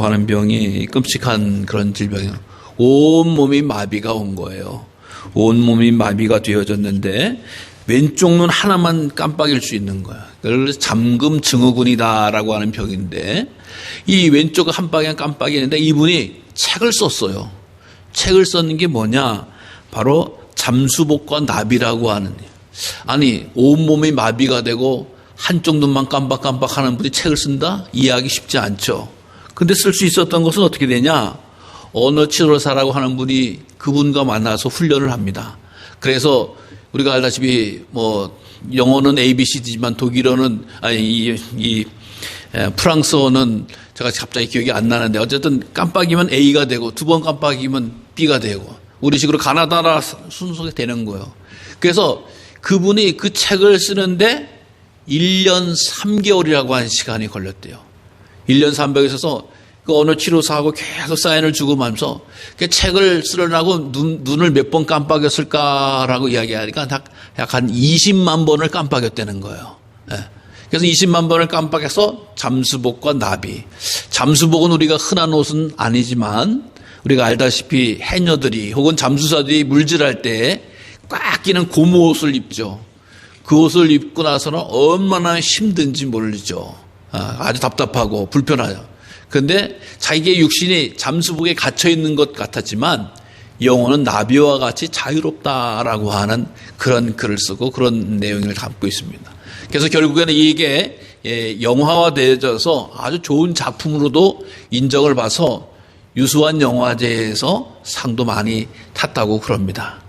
뇌졸중이라고 하는 병이 끔찍한 그런 질병이에요. 온몸이 마비가 온 거예요. 온몸이 마비가 되어졌는데 왼쪽 눈 하나만 깜빡일 수 있는 거야. 그래서 잠금 증후군이다라고 하는 병인데 이 왼쪽 한 방향 깜빡이는데 이분이 책을 썼어요. 책을 썼는 게 뭐냐? 바로 잠수복과 나비라고 하는. 아니 온몸이 마비가 되고 한쪽 눈만 깜빡깜빡 하는 분이 책을 쓴다? 이해하기 쉽지 않죠. 근데 쓸 수 있었던 것은 어떻게 되냐? 언어 치료사라고 하는 분이 그분과 만나서 훈련을 합니다. 그래서 우리가 알다시피 뭐 영어는 ABC지만 독일어는 프랑스어는 제가 갑자기 기억이 안 나는데 어쨌든 깜빡이면 A가 되고 두 번 깜빡이면 B가 되고 우리식으로 가나다라 순서가 되는 거예요. 그래서 그분이 그 책을 쓰는데 1년 3개월이라고 하는 시간이 걸렸대요. 1년 3개월에 있어서 그 언어 치료사하고 계속 사인을 주고 하면서 그 책을 쓰려고 눈을 몇 번 깜빡였을까라고 이야기하니까 약 한 20만 번을 깜빡였다는 거예요. 그래서 20만 번을 깜빡해서 잠수복과 나비. 잠수복은 우리가 흔한 옷은 아니지만 우리가 알다시피 해녀들이 혹은 잠수사들이 물질할 때 꽉 끼는 고무 옷을 입죠. 그 옷을 입고 나서는 얼마나 힘든지 모르죠. 아주 답답하고 불편하죠. 그런데 자기의 육신이 잠수복에 갇혀 있는 것 같았지만 영혼은 나비와 같이 자유롭다라고 하는 그런 글을 쓰고 그런 내용을 담고 있습니다. 그래서 결국에는 이게 영화화되어져서 아주 좋은 작품으로도 인정을 봐서 유수한 영화제에서 상도 많이 탔다고 그럽니다.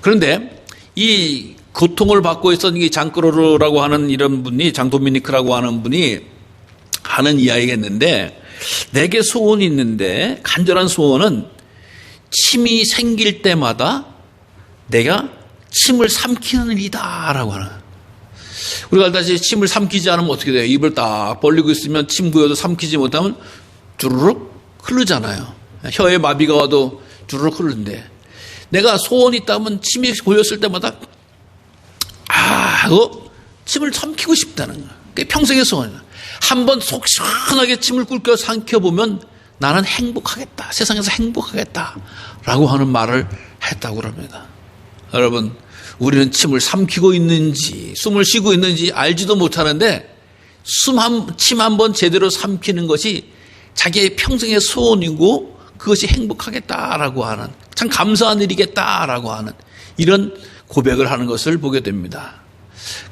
그런데 이 고통을 받고 있었던 이 장크로르라고 하는 이런 분이, 장도미니크라고 하는 분이 하는 이야기겠는데, 내게 소원이 있는데 간절한 소원은 침이 생길 때마다 내가 침을 삼키는 일이다라고 하는. 우리가 알다시피 침을 삼키지 않으면 어떻게 돼요? 입을 딱 벌리고 있으면 침 고여도 삼키지 못하면 주르륵 흐르잖아요. 혀에 마비가 와도 주르륵 흐르는데 내가 소원이 있다면 침이 고였을 때마다 침을 삼키고 싶다는 거야. 그게 평생의 소원이야. 한번 속 시원하게 침을 꿀겨 삼켜보면 나는 행복하겠다. 세상에서 행복하겠다라고 하는 말을 했다고 그럽니다. 여러분, 우리는 침을 삼키고 있는지 숨을 쉬고 있는지 알지도 못하는데 침 한 번 제대로 삼키는 것이 자기의 평생의 소원이고 그것이 행복하겠다라고 하는, 참 감사한 일이겠다라고 하는 이런 고백을 하는 것을 보게 됩니다.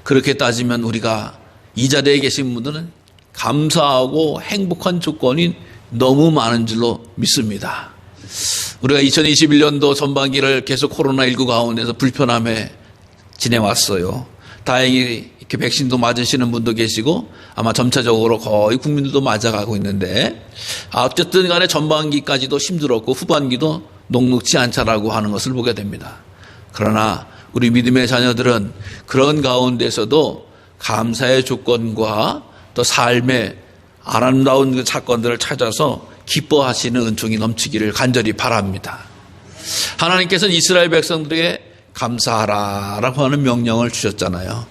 그렇게 따지면 우리가 이 자리에 계신 분들은 감사하고 행복한 조건이 너무 많은 줄로 믿습니다. 우리가 2021년도 전반기를 계속 코로나19 가운데서 불편함에 지내왔어요. 다행히 이렇게 백신도 맞으시는 분도 계시고 아마 점차적으로 거의 국민들도 맞아가고 있는데 어쨌든 간에 전반기까지도 힘들었고 후반기도 녹록지 않다라고 하는 것을 보게 됩니다. 그러나 우리 믿음의 자녀들은 그런 가운데서도 감사의 조건과 또 삶의 아름다운 그 사건들을 찾아서 기뻐하시는 은총이 넘치기를 간절히 바랍니다. 하나님께서는 이스라엘 백성들에게 감사하라라고 하는 명령을 주셨잖아요.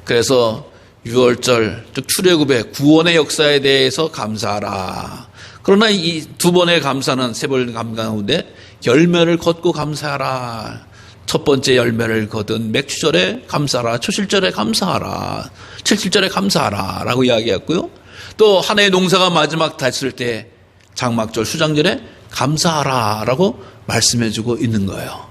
그래서 6월절, 즉 출애굽의 구원의 역사에 대해서 감사하라. 그러나 이 두 번의 감사는 세 번의 감사 가운데 열매를 걷고 감사하라. 첫 번째 열매를 거둔 맥주절에 감사하라. 초실절에 감사하라. 칠칠절에 감사하라 라고 이야기했고요. 또 한 해의 농사가 마지막 됐을 때 장막절, 수장절에 감사하라 라고 말씀해주고 있는 거예요.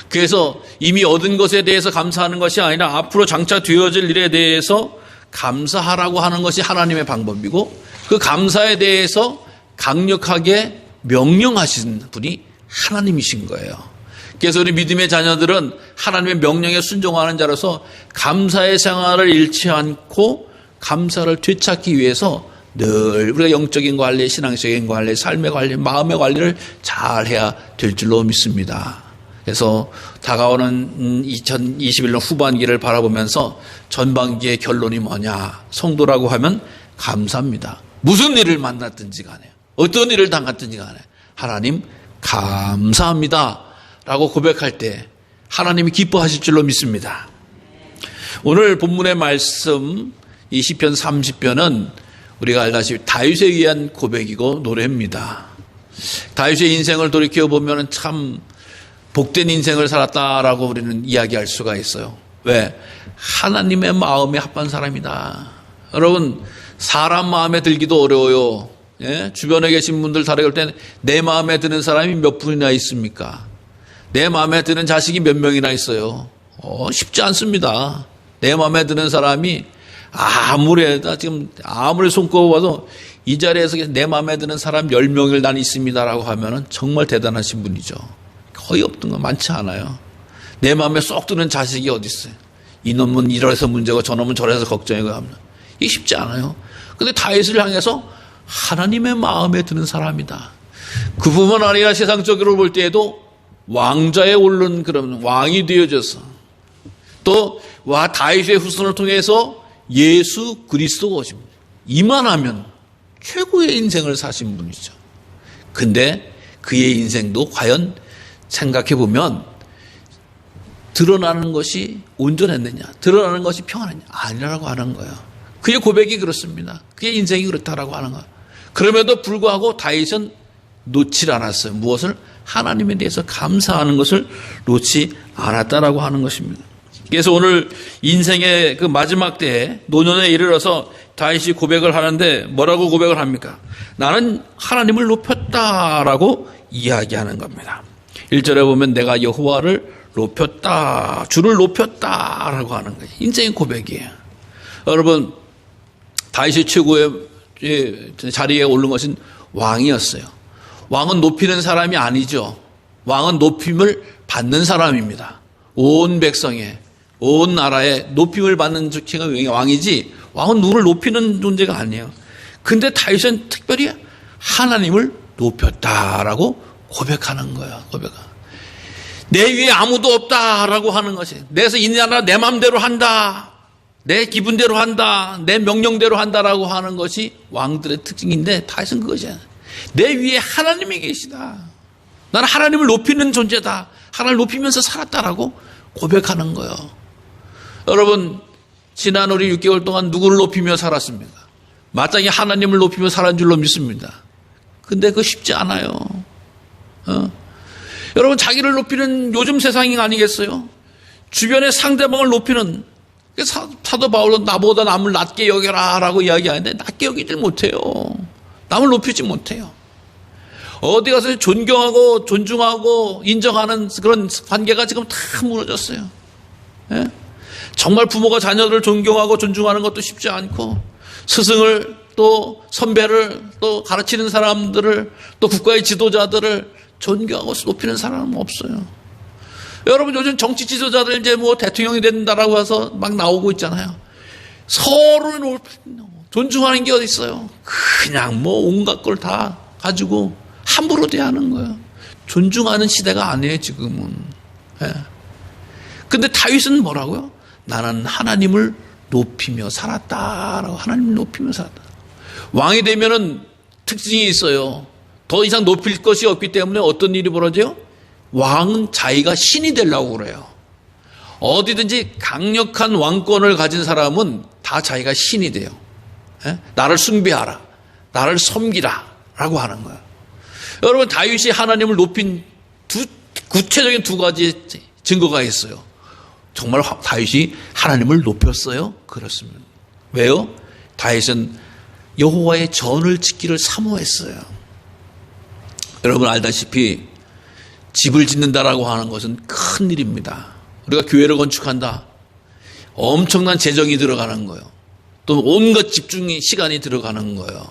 그래서 이미 얻은 것에 대해서 감사하는 것이 아니라 앞으로 장차 되어질 일에 대해서 감사하라고 하는 것이 하나님의 방법이고 그 감사에 대해서 강력하게 명령하신 분이 하나님이신 거예요. 그래서 우리 믿음의 자녀들은 하나님의 명령에 순종하는 자로서 감사의 생활을 잃지 않고 감사를 되찾기 위해서 늘 우리가 영적인 관리, 신앙적인 관리, 삶의 관리, 마음의 관리를 잘 해야 될 줄로 믿습니다. 그래서 다가오는 2021년 후반기를 바라보면서 전반기의 결론이 뭐냐? 성도라고 하면 감사합니다. 무슨 일을 만났든지 간에 어떤 일을 당했든지 간에 하나님 감사합니다 라고 고백할 때 하나님이 기뻐하실 줄로 믿습니다. 오늘 본문의 말씀 이 시편 30편은 우리가 알다시피 다윗에 의한 고백이고 노래입니다. 다윗의 인생을 돌이켜보면 참 복된 인생을 살았다라고 우리는 이야기할 수가 있어요. 왜? 하나님의 마음에 합한 사람이다. 여러분, 사람 마음에 들기도 어려워요. 예? 주변에 계신 분들 다뤄볼 때 내 마음에 드는 사람이 몇 분이나 있습니까? 내 마음에 드는 자식이 몇 명이나 있어요. 쉽지 않습니다. 내 마음에 드는 사람이 아무리 손꼽아도 이 자리에서 내 마음에 드는 사람 10명을 난 있습니다라고 하면은 정말 대단하신 분이죠. 거의 없던 거 많지 않아요. 내 마음에 쏙 드는 자식이 어디 있어요? 이놈은 이래서 문제고 저놈은 저래서 걱정이고 하면 이게 쉽지 않아요. 근데 다윗을 향해서 하나님의 마음에 드는 사람이다. 그뿐만 아니라 세상적으로 볼 때에도 왕좌에 오른 그런 왕이 되어져서 또 다윗의 후손을 통해서 예수 그리스도가 오십니다. 이만하면 최고의 인생을 사신 분이죠. 근데 그의 인생도 과연 생각해보면 드러나는 것이 온전했느냐, 드러나는 것이 평안했느냐, 아니라고 하는 거예요. 그의 고백이 그렇습니다. 그의 인생이 그렇다라고 하는 거예요. 그럼에도 불구하고 다윗은 놓지 않았어요. 무엇을? 하나님에 대해서 감사하는 것을 놓지 않았다라고 하는 것입니다. 그래서 오늘 인생의 그 마지막 때에 노년에 이르러서 다윗이 고백을 하는데 뭐라고 고백을 합니까? 나는 하나님을 높였다라고 이야기하는 겁니다. 1절에 보면 내가 여호와를 높였다, 주를 높였다라고 하는 거예요. 인생의 고백이에요. 여러분, 다윗이 최고의 자리에 오른 것은 왕이었어요. 왕은 높이는 사람이 아니죠. 왕은 높임을 받는 사람입니다. 온 백성에, 온 나라에 높임을 받는 자가 왕이지 왕은 누구를 높이는 존재가 아니에요. 근데 다윗은 특별히 하나님을 높였다라고 고백하는 거예요. 내 위에 아무도 없다라고 하는 것이, 내서 이 나라 내 마음대로 한다, 내 기분대로 한다, 내 명령대로 한다라고 하는 것이 왕들의 특징인데 다윗은 그것이야. 내 위에 하나님이 계시다. 나는 하나님을 높이는 존재다. 하나님을 높이면서 살았다라고 고백하는 거예요. 여러분, 지난 우리 6개월 동안 누구를 높이며 살았습니까? 마땅히 하나님을 높이며 살았는 줄로 믿습니다. 근데 그거 쉽지 않아요. 여러분, 자기를 높이는 요즘 세상이 아니겠어요? 주변의 상대방을 높이는, 사도 바울은 나보다 남을 낮게 여겨라 라고 이야기하는데 낮게 여기질 못해요. 남을 높이지 못해요. 어디 가서 존경하고 존중하고 인정하는 그런 관계가 지금 다 무너졌어요. 예? 정말 부모가 자녀들을 존경하고 존중하는 것도 쉽지 않고, 스승을 또 선배를 또 가르치는 사람들을 또 국가의 지도자들을 존경하고 높이는 사람은 없어요. 여러분, 요즘 정치 지도자들 이제 대통령이 된다라고 해서 막 나오고 있잖아요. 서로를 존중하는 게 어디 있어요? 그냥 온갖 걸 다 가지고 함부로 대하는 거예요. 존중하는 시대가 아니에요, 지금은. 예. 근데 다윗은 뭐라고요? 나는 하나님을 높이며 살았다라고, 하나님을 높이며 살았다. 왕이 되면은 특징이 있어요. 더 이상 높일 것이 없기 때문에 어떤 일이 벌어져요? 왕은 자기가 신이 되려고 그래요. 어디든지 강력한 왕권을 가진 사람은 다 자기가 신이 돼요. 예? 나를 숭배하라, 나를 섬기라 라고 하는 거예요. 여러분, 다윗이 하나님을 높인 구체적인 두 가지 증거가 있어요. 정말 다윗이 하나님을 높였어요? 그렇습니다. 왜요? 다윗은 여호와의 전을 지키기를 사모했어요. 여러분 알다시피 집을 짓는다라고 하는 것은 큰 일입니다. 우리가 교회를 건축한다. 엄청난 재정이 들어가는 거예요. 또 온갖 집중이 시간이 들어가는 거예요.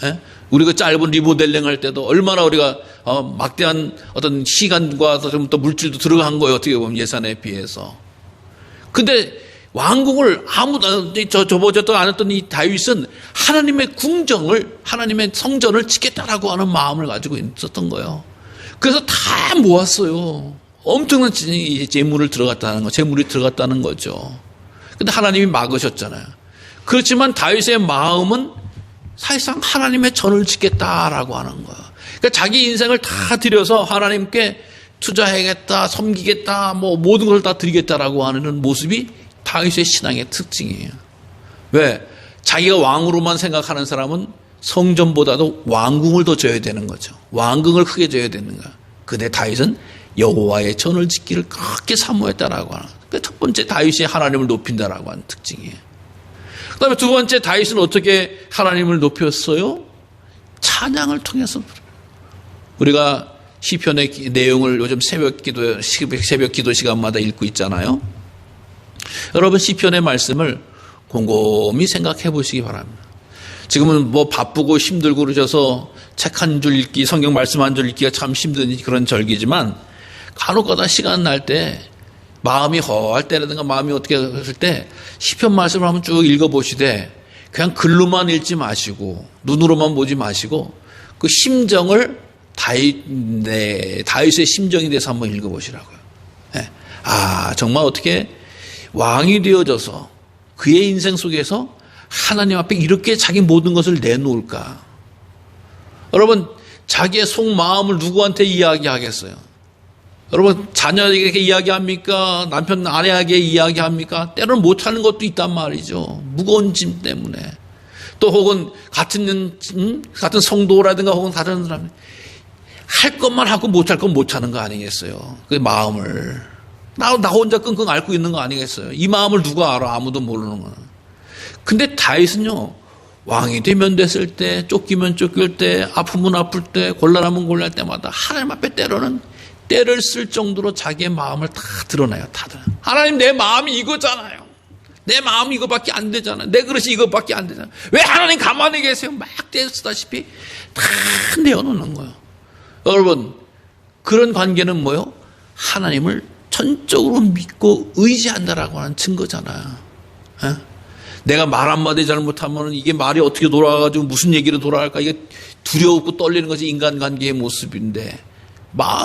예? 우리 그 짧은 리모델링 할 때도 얼마나 우리가 막대한 어떤 시간과 또 물질도 들어간 거예요. 어떻게 보면 예산에 비해서. 근데 왕궁을 아무도 저보지도 않았던 이 다윗은 하나님의 궁정을, 하나님의 성전을 지켰다라고 하는 마음을 가지고 있었던 거예요. 그래서 다 모았어요. 엄청난 재물을 들어갔다는 거, 재물이 들어갔다는 거죠. 근데 하나님이 막으셨잖아요. 그렇지만 다윗의 마음은 사실상 하나님의 전을 짓겠다라고 하는 거예요. 그러니까 자기 인생을 다 들여서 하나님께 투자해야겠다, 섬기겠다, 모든 걸 다 드리겠다라고 하는 모습이 다윗의 신앙의 특징이에요. 왜? 자기가 왕으로만 생각하는 사람은 성전보다도 왕궁을 더 져야 되는 거죠. 왕궁을 크게 져야 되는 거야. 근데 다윗은 여호와의 전을 짓기를 그렇게 사모했다라고 하는. 그 첫 번째 다윗이 하나님을 높인다라고 하는 특징이에요. 그다음에 두 번째 다윗은 어떻게 하나님을 높였어요? 찬양을 통해서. 우리가 시편의 내용을 요즘 새벽 기도 시간마다 읽고 있잖아요. 여러분 시편의 말씀을 곰곰이 생각해 보시기 바랍니다. 지금은 뭐 바쁘고 힘들고 그러셔서 책 한 줄 읽기, 성경 말씀 한 줄 읽기가 참 힘든 그런 절기지만 간혹가다 시간 날 때 마음이 허할 때라든가 마음이 어떻게 했을 때 시편 말씀을 한번 쭉 읽어보시되 그냥 글로만 읽지 마시고 눈으로만 보지 마시고 그 심정을 다윗의 심정에 대해서 한번 읽어보시라고요. 네. 정말 어떻게 왕이 되어져서 그의 인생 속에서 하나님 앞에 이렇게 자기 모든 것을 내놓을까? 여러분, 자기의 속마음을 누구한테 이야기하겠어요? 여러분, 자녀에게 이야기합니까? 남편, 아내에게 이야기합니까? 때로는 못하는 것도 있단 말이죠. 무거운 짐 때문에. 또 혹은 같은 성도라든가 혹은 다른 사람, 할 것만 하고 못할 건 못하는 거 아니겠어요? 그 마음을. 나 혼자 끙끙 앓고 있는 거 아니겠어요? 이 마음을 누가 알아? 아무도 모르는 거는. 근데 다윗은요, 왕이 되면 됐을 때, 쫓기면 쫓길 때, 아프면 아플 때, 곤란하면 곤란할 때마다 하나님 앞에 때로는 때를 쓸 정도로 자기의 마음을 다 드러내요. 다 드러내요. 하나님, 내 마음이 이거잖아요. 내 마음이 이거밖에 안 되잖아요. 내 그릇이 이거밖에 안 되잖아요. 왜 하나님 가만히 계세요? 막 떼쓰다시피 다 내어놓는 거예요. 여러분, 그런 관계는 뭐요? 하나님을 전적으로 믿고 의지한다라고 하는 증거잖아요. 에? 내가 말 한마디 잘못하면 이게 말이 어떻게 돌아가가지고 무슨 얘기로 돌아갈까? 이게 두려웠고 떨리는 것이 인간관계의 모습인데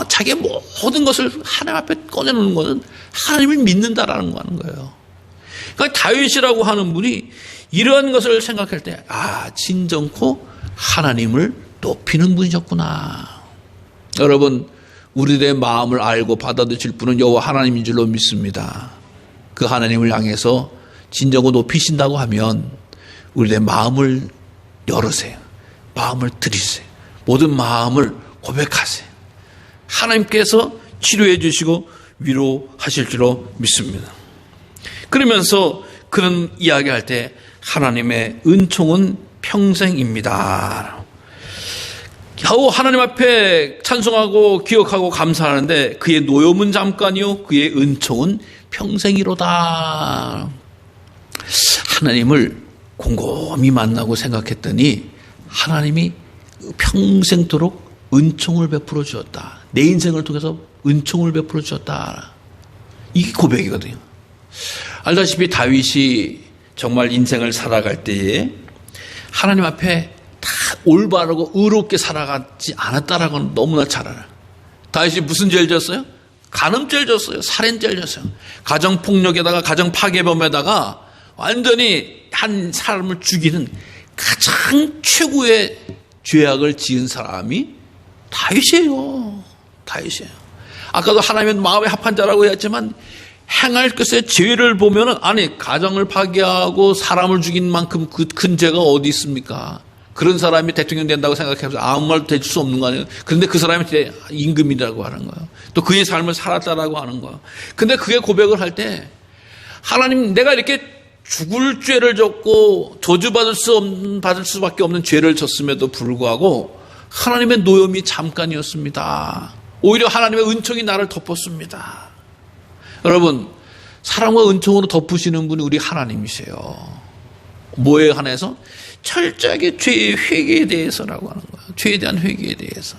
자기의 모든 것을 하나님 앞에 꺼내놓는 것은 하나님을 믿는다라는 거 하는 거예요. 그러니까 다윗이라고 하는 분이 이러한 것을 생각할 때 진정코 하나님을 높이는 분이셨구나. 여러분, 우리들의 마음을 알고 받아들일 분은 여호와 하나님인 줄로 믿습니다. 그 하나님을 향해서 진정으로 높이신다고 하면 우리의 마음을 열으세요. 마음을 들이세요. 모든 마음을 고백하세요. 하나님께서 치료해 주시고 위로하실 줄로 믿습니다. 그러면서 그런 이야기할 때 하나님의 은총은 평생입니다. 겨우 하나님 앞에 찬송하고 기억하고 감사하는데 그의 노염은 잠깐이요 그의 은총은 평생이로다. 하나님을 곰곰이 만나고 생각했더니 하나님이 평생토록 은총을 베풀어 주었다. 내 인생을 통해서 은총을 베풀어 주었다. 이게 고백이거든요. 알다시피 다윗이 정말 인생을 살아갈 때에 하나님 앞에 다 올바르고 의롭게 살아가지 않았다라고는 너무나 잘 알아요. 다윗이 무슨 죄를 졌어요? 간음죄를 졌어요. 살인죄를 졌어요. 가정폭력에다가 가정파괴범에다가 완전히 한 사람을 죽이는 가장 최고의 죄악을 지은 사람이 다윗이에요. 다윗이에요. 아까도 하나님은 마음에 합한 자라고 했지만 행할 것의 죄를 보면은 가정을 파괴하고 사람을 죽인 만큼 그 큰 죄가 어디 있습니까? 그런 사람이 대통령 된다고 생각해서 아무 말도 대줄 수 없는 거 아니에요? 그런데 그 사람이 임금이라고 하는 거예요. 또 그의 삶을 살았다라고 하는 거예요. 근데 그게 고백을 할 때 하나님, 내가 이렇게 죽을 죄를 졌고 저주받을 수밖에 없는 죄를 졌음에도 불구하고 하나님의 노염이 잠깐이었습니다. 오히려 하나님의 은총이 나를 덮었습니다. 여러분, 사랑과 은총으로 덮으시는 분이 우리 하나님이세요. 뭐에 한해서? 철저하게 죄의 회개에 대해서라고 하는 거예요. 죄에 대한 회개에 대해서.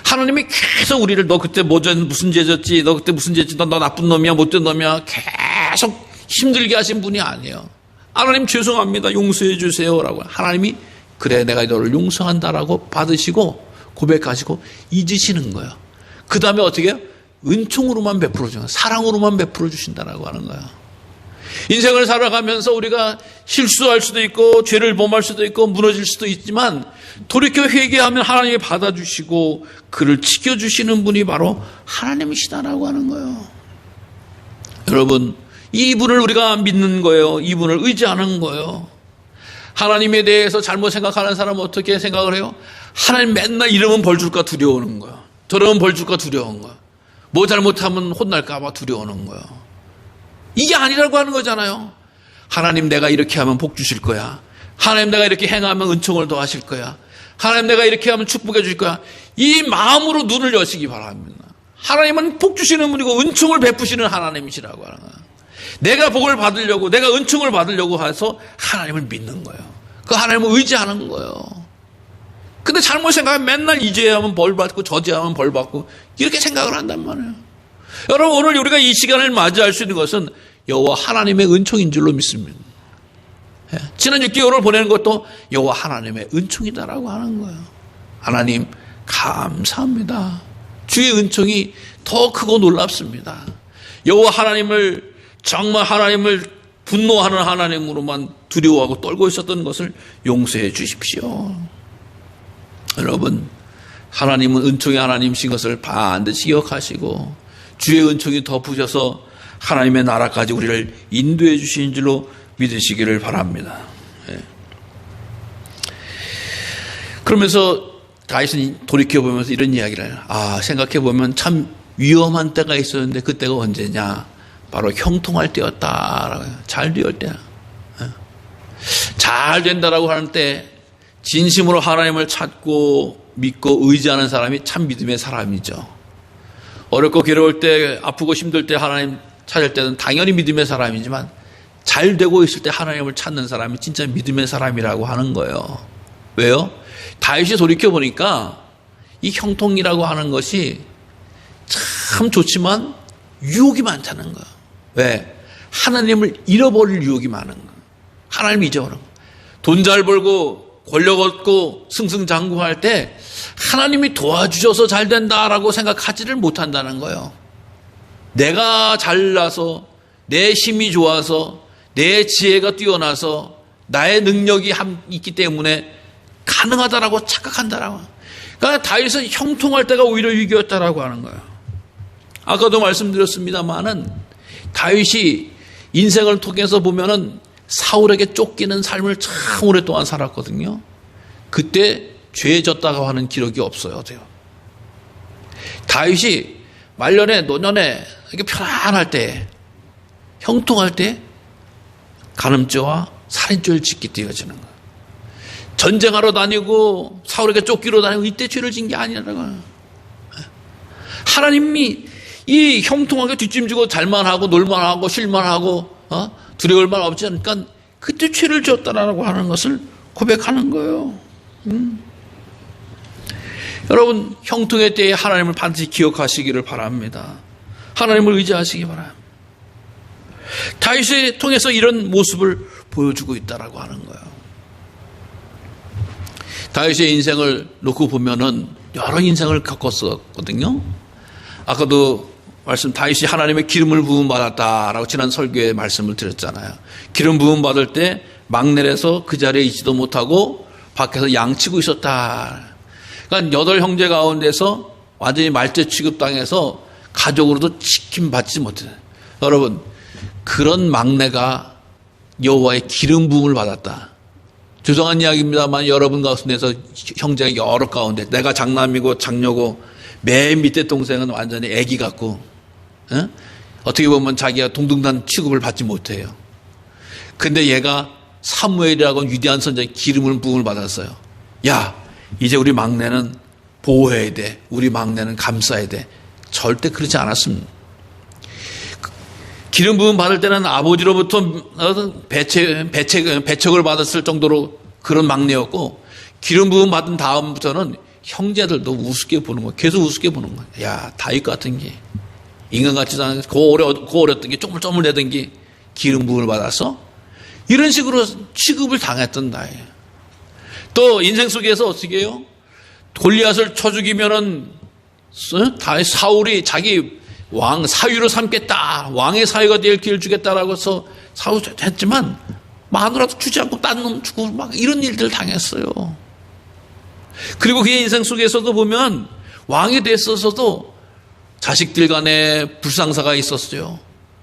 하나님이 계속 우리를 너 그때 무슨 죄 졌지? 너 그때 무슨 죄 졌지? 너 나쁜 놈이야? 못된 놈이야? 계속 힘들게 하신 분이 아니에요. 하나님 죄송합니다. 용서해 주세요라고. 하나님이 그래 내가 너를 용서한다라고 받으시고 고백하시고 잊으시는 거예요. 그 다음에 어떻게 해요? 은총으로만 베풀어 주는 거예요. 사랑으로만 베풀어 주신다라고 하는 거예요. 인생을 살아가면서 우리가 실수할 수도 있고 죄를 범할 수도 있고 무너질 수도 있지만 돌이켜 회개하면 하나님이 받아주시고 그를 지켜주시는 분이 바로 하나님이시다라고 하는 거예요. 여러분, 이분을 우리가 믿는 거예요. 이분을 의지하는 거예요. 하나님에 대해서 잘못 생각하는 사람은 어떻게 생각을 해요? 하나님 맨날 이러면 벌 줄까 두려워하는 거야. 저러면 벌 줄까 두려운 거야. 뭐 잘못하면 혼날까 봐 두려워하는 거야. 이게 아니라고 하는 거잖아요. 하나님 내가 이렇게 하면 복 주실 거야. 하나님 내가 이렇게 행하면 은총을 더하실 거야. 하나님 내가 이렇게 하면 축복해 주실 거야. 이 마음으로 눈을 여시기 바랍니다. 하나님은 복 주시는 분이고 은총을 베푸시는 하나님이시라고 하는 거야. 내가 복을 받으려고, 내가 은총을 받으려고 해서 하나님을 믿는 거예요. 그 하나님을 의지하는 거예요. 근데 잘못 생각하면 맨날 이제하면 벌 받고 저제하면 벌 받고 이렇게 생각을 한단 말이에요. 여러분, 오늘 우리가 이 시간을 맞이할 수 있는 것은 여호와 하나님의 은총인 줄로 믿습니다. 지난 6개월을 보내는 것도 여호와 하나님의 은총이다라고 하는 거예요. 하나님 감사합니다. 주의 은총이 더 크고 놀랍습니다. 여호와 하나님을 정말 하나님을 분노하는 하나님으로만 두려워하고 떨고 있었던 것을 용서해 주십시오. 여러분, 하나님은 은총의 하나님이신 것을 반드시 기억하시고 주의 은총이 덮으셔서 하나님의 나라까지 우리를 인도해 주신 줄로 믿으시기를 바랍니다. 그러면서 다윗은 돌이켜보면서 이런 이야기를 해요. 생각해보면 참 위험한 때가 있었는데 그때가 언제냐? 바로 형통할 때였다. 잘 될 때야. 잘 된다라고 하는 때 진심으로 하나님을 찾고 믿고 의지하는 사람이 참 믿음의 사람이죠. 어렵고 괴로울 때, 아프고 힘들 때 하나님 찾을 때는 당연히 믿음의 사람이지만 잘 되고 있을 때 하나님을 찾는 사람이 진짜 믿음의 사람이라고 하는 거예요. 왜요? 다윗이 돌이켜보니까 이 형통이라고 하는 것이 참 좋지만 유혹이 많다는 거예요. 왜? 하나님을 잃어버릴 유혹이 많은 거예요. 하나님을 잊어버리는 거예요. 돈 잘 벌고 권력 얻고 승승장구할 때 하나님이 도와주셔서 잘 된다라고 생각하지를 못한다는 거예요. 내가 잘나서 내 힘이 좋아서 내 지혜가 뛰어나서 나의 능력이 있기 때문에 가능하다라고 착각한다라고. 그러니까 다윗은 형통할 때가 오히려 위기였다라고 하는 거예요. 아까도 말씀드렸습니다만은 다윗이 인생을 통해서 보면은 사울에게 쫓기는 삶을 참 오랫동안 살았거든요. 그때 죄에 졌다고 하는 기록이 없어요. 다윗이 말년에 노년에 이렇게 편안할 때, 형통할 때 간음죄와 살인죄를 짓게 되어지는 거예요. 전쟁하러 다니고 사울에게 쫓기러 다니고 이때 죄를 진 게 아니라고요. 하나님이 이 형통하게 뒷짐지고 잘만 하고 놀만 하고 쉴만 하고 두려울 만 없지 않으니까 그때 죄를 지었다라고 하는 것을 고백하는 거예요. 여러분, 형통의 때에 하나님을 반드시 기억하시기를 바랍니다. 하나님을 의지하시기 바랍니다. 다윗을 통해서 이런 모습을 보여주고 있다라고 하는 거예요. 다윗의 인생을 놓고 보면은 여러 인생을 겪었었거든요. 아까도 다윗이 하나님의 기름을 부음 받았다라고 지난 설교에 말씀을 드렸잖아요. 기름 부음 받을 때 막내라서 그 자리에 있지도 못하고 밖에서 양치고 있었다. 그러니까 8 형제 가운데서 완전히 말죄 취급당해서 가족으로도 지킴 받지 못해요. 여러분, 그런 막내가 여호와의 기름 부음을 받았다. 죄송한 이야기입니다만 여러분 가운데서 형제가 여러 가운데 내가 장남이고 장녀고 맨 밑에 동생은 완전히 애기 같고 어떻게 보면 자기가 동등한 취급을 받지 못해요. 근데 얘가 사무엘이라고 위대한 선자의 기름을 부음을 받았어요. 야, 이제 우리 막내는 보호해야 돼. 우리 막내는 감싸야 돼. 절대 그렇지 않았습니다. 기름 부음 받을 때는 아버지로부터 배척을 받았을 정도로 그런 막내였고, 기름 부음 받은 다음부터는 형제들도 우습게 보는 거예요. 계속 우습게 보는 거예요. 야, 다윗 같은 게 인간 같지도 않고 고 어렸던 게 쪼물쪼물대던 게 기름 부음을 받아서 이런 식으로 취급을 당했던 나예요. 또 인생 속에서 어떻게 해요? 골리앗을 쳐 죽이면은 사울이 자기 왕 사위로 삼겠다, 왕의 사위가 될 길을 주겠다라고 해서 사울 했지만 마누라도 주지 않고 딴 놈 주고 막 이런 일들을 당했어요. 그리고 그의 인생 속에서도 보면 왕이 됐어서도 자식들 간에 불상사가 있었어요.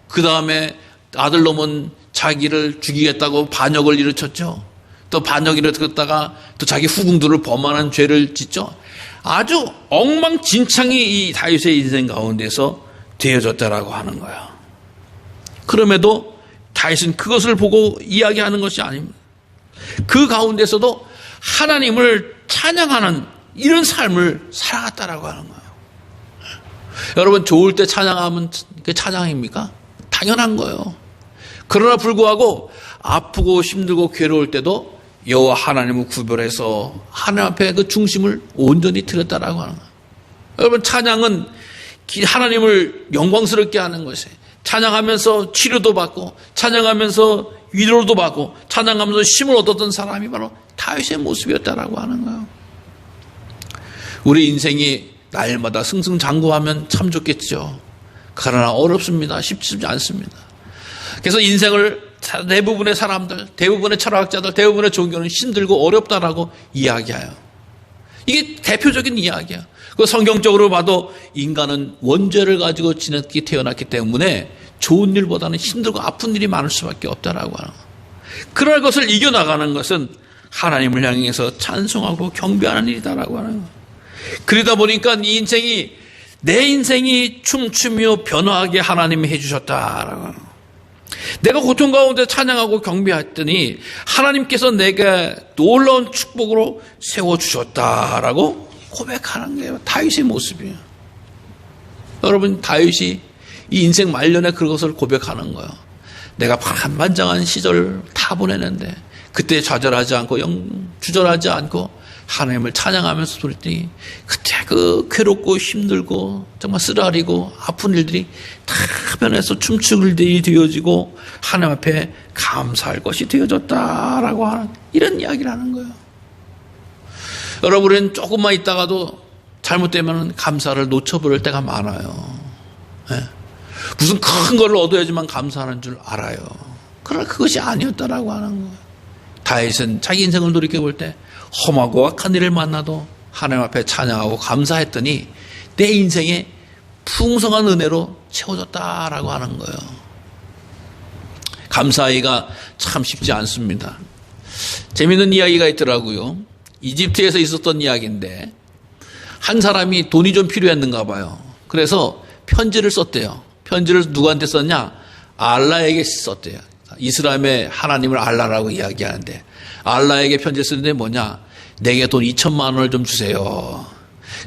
그 다음에 아들놈은 자기를 죽이겠다고 반역을 일으켰죠. 또 반역이라 듣다가 또 자기 후궁들을 범하는 죄를 짓죠. 아주 엉망진창이 이 다윗의 인생 가운데서 되어졌다라고 하는 거야. 그럼에도 다윗은 그것을 보고 이야기하는 것이 아닙니다. 그 가운데서도 하나님을 찬양하는 이런 삶을 살아갔다라고 하는 거예요. 여러분, 좋을 때 찬양하면 그게 찬양입니까? 당연한 거예요. 그러나 불구하고 아프고 힘들고 괴로울 때도 여호와 하나님을 구별해서 하나님 앞에 그 중심을 온전히 드렸다라고 하는 거예요. 여러분, 찬양은 하나님을 영광스럽게 하는 것이에요. 찬양하면서 치료도 받고 찬양하면서 위로도 받고 찬양하면서 힘을 얻었던 사람이 바로 다윗의 모습이었다라고 하는 거예요. 우리 인생이 날마다 승승장구하면 참 좋겠죠. 그러나 어렵습니다. 쉽지 않습니다. 그래서 인생을 대부분의 사람들, 대부분의 철학자들, 대부분의 종교는 힘들고 어렵다라고 이야기해요. 이게 대표적인 이야기야. 그 성경적으로 봐도 인간은 원죄를 가지고 태어났기 때문에 좋은 일보다는 힘들고 아픈 일이 많을 수밖에 없다라고 하는 거예요. 그럴 것을 이겨나가는 것은 하나님을 향해서 찬송하고 경배하는 일이다라고 하는 거예요. 그러다 보니까 이 인생이, 내 인생이 춤추며 변화하게 하나님이 해주셨다라고 하는 거예요. 내가 고통 가운데 찬양하고 경배했더니 하나님께서 내게 놀라운 축복으로 세워주셨다라고 고백하는 거예요. 다윗의 모습이에요. 여러분, 다윗이 이 인생 말년에 그것을 고백하는 거예요. 내가 반만장한 시절 다 보내는데 그때 좌절하지 않고 주절하지 않고 하나님을 찬양하면서 그랬더니 그때 그 괴롭고 힘들고 정말 쓰라리고 아픈 일들이 다 변해서 춤출 일이 되어지고 하나님 앞에 감사할 것이 되어졌다라고 하는 이런 이야기를 하는 거예요. 여러분은 조금만 있다가도 잘못되면 감사를 놓쳐버릴 때가 많아요. 네? 무슨 큰 걸 얻어야지만 감사하는 줄 알아요. 그러나 그것이 아니었다라고 하는 거예요. 다윗은 자기 인생을 돌이켜볼 때 험하고 악한 일을 만나도 하나님 앞에 찬양하고 감사했더니 내 인생에 풍성한 은혜로 채워졌다라고 하는 거예요. 감사하기가 참 쉽지 않습니다. 재미있는 이야기가 있더라고요. 이집트에서 있었던 이야기인데 한 사람이 돈이 좀 필요했는가 봐요. 그래서 편지를 썼대요. 편지를 누구한테 썼냐? 알라에게 썼대요. 이슬람의 하나님을 알라라고 이야기하는데 알라에게 편지를 쓰는데 뭐냐? 내게 돈 2천만 원을 좀 주세요.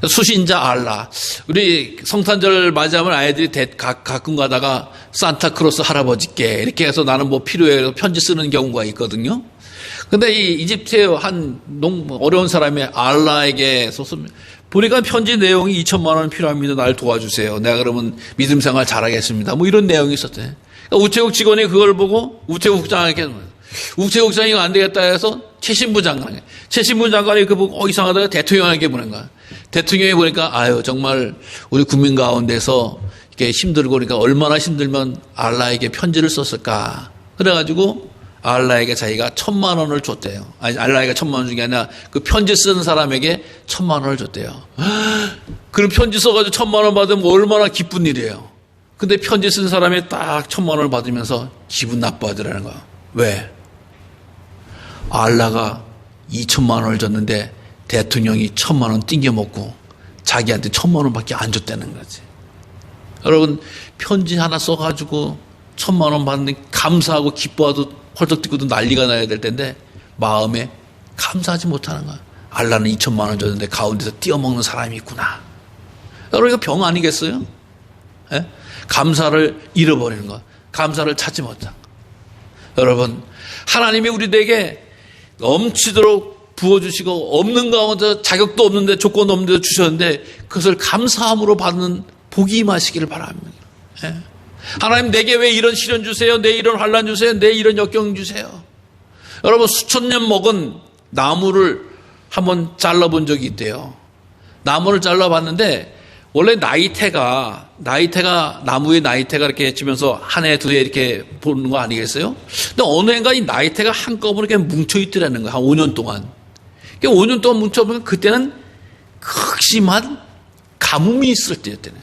수신자 알라. 우리 성탄절 맞이하면 아이들이 가끔 가다가 산타크로스 할아버지께 이렇게 해서 나는 뭐 필요해서 편지 쓰는 경우가 있거든요. 근데 이 이집트의 한 어려운 사람이 알라에게 썼으면 보니까 편지 내용이 2천만 원 필요합니다. 날 도와주세요. 내가 그러면 믿음 생활 잘하겠습니다. 뭐 이런 내용이 있었대. 그러니까 우체국 직원이 그걸 보고 우체국장에게 우체국장이 안 되겠다 해서 최신부 장관이 그 보고 이상하다가 대통령에게 보낸 거야. 대통령이 보니까 아유 정말 우리 국민 가운데서 이렇게 힘들고 그러니까 얼마나 힘들면 알라에게 편지를 썼을까. 그래가지고 알라에게 자기가 1,000만 원을 줬대요. 아니 알라에게 1,000만 원 준 게 아니라 그 편지 쓰는 사람에게 1,000만 원을 줬대요. 그럼 편지 써가지고 1,000만 원 받으면 얼마나 기쁜 일이에요. 근데 편지 쓴 사람이 딱 1,000만 원을 받으면서 기분 나빠하더라는 거야. 왜? 알라가 2천만 원을 줬는데 대통령이 1,000만 원 띵겨먹고 자기한테 1,000만 원밖에 안 줬다는 거지. 여러분, 편지 하나 써가지고 1,000만 원 받는 감사하고 기뻐하도 헐떡 뛰고도 난리가 나야 될 텐데 마음에 감사하지 못하는 거야. 알라는 2천만 원 줬는데 가운데서 띄어먹는 사람이 있구나. 여러분, 이거 병 아니겠어요? 예? 감사를 잃어버리는 거, 감사를 찾지 못한 거. 여러분, 하나님이 우리에게 넘치도록 부어주시고 없는 가운데 자격도 없는데 조건도 없는데 주셨는데 그것을 감사함으로 받는 복이 임하시기를 바랍니다. 예? 하나님 내게 왜 이런 시련 주세요? 내 이런 환난 주세요? 내 이런 역경 주세요? 여러분, 수천 년 먹은 나무를 한번 잘라본 적이 있대요. 나무를 잘라봤는데 원래 나무의 나이테가 이렇게 지면서 한 해, 두 해 이렇게 보는 거 아니겠어요? 근데 어느 해인가 이 나이테가 한꺼번에 이렇게 뭉쳐있더라는 거야. 한 5년 동안. 5년 동안 뭉쳐보면 그때는 극심한 가뭄이 있을 때였대요.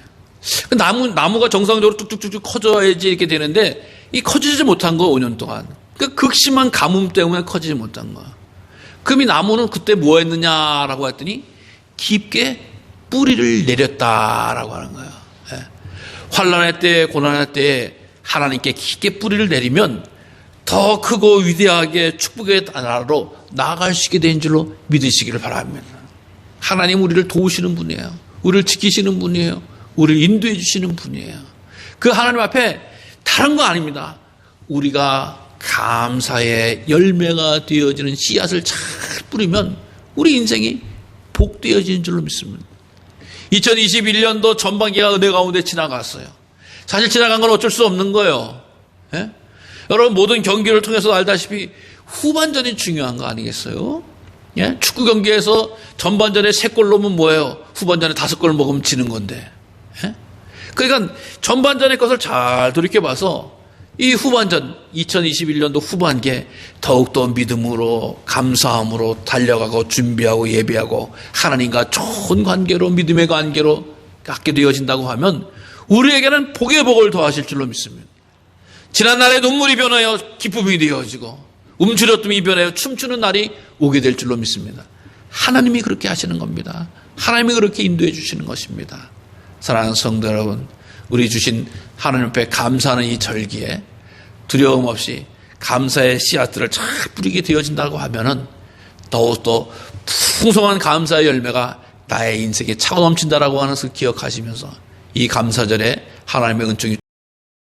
나무가 정상적으로 뚝뚝뚝뚝 커져야지 이렇게 되는데 이 커지지 못한 거 5년 동안. 그 극심한 가뭄 때문에 커지지 못한 거야. 그럼 이 나무는 그때 뭐 했느냐라고 했더니 깊게 뿌리를 내렸다라고 하는 거예요. 예. 환난의 때, 고난의 때에 하나님께 깊게 뿌리를 내리면 더 크고 위대하게 축복의 나라로 나아갈 수 있게 된 줄로 믿으시기를 바랍니다. 하나님 우리를 도우시는 분이에요. 우리를 지키시는 분이에요. 우리를 인도해 주시는 분이에요. 그 하나님 앞에 다른 거 아닙니다. 우리가 감사의 열매가 되어지는 씨앗을 잘 뿌리면 우리 인생이 복되어지는 줄로 믿습니다. 2021년도 전반기가 은혜 가운데 지나갔어요. 사실 지나간 건 어쩔 수 없는 거예요. 예? 여러분 모든 경기를 통해서 알다시피 후반전이 중요한 거 아니겠어요? 예? 축구 경기에서 전반전에 3골 넣으면 뭐예요? 후반전에 5골 먹으면 지는 건데. 예? 그러니까 전반전의 것을 잘 돌이켜봐서 이 후반전 2021년도 후반기에 더욱더 믿음으로 감사함으로 달려가고 준비하고 예배하고 하나님과 좋은 관계로 믿음의 관계로 갖게 되어진다고 하면 우리에게는 복의 복을 더하실 줄로 믿습니다. 지난날의 눈물이 변하여 기쁨이 되어지고 움츠렸음이 변하여 춤추는 날이 오게 될 줄로 믿습니다. 하나님이 그렇게 하시는 겁니다. 하나님이 그렇게 인도해 주시는 것입니다. 사랑하는 성도 여러분, 우리 주신 하나님 앞에 감사하는 이 절기에 두려움 없이 감사의 씨앗들을 잘 뿌리게 되어진다고 하면은 더욱더 풍성한 감사의 열매가 나의 인생에 차고 넘친다라고 하는 것을 기억하시면서 이 감사절에 하나님의 은총이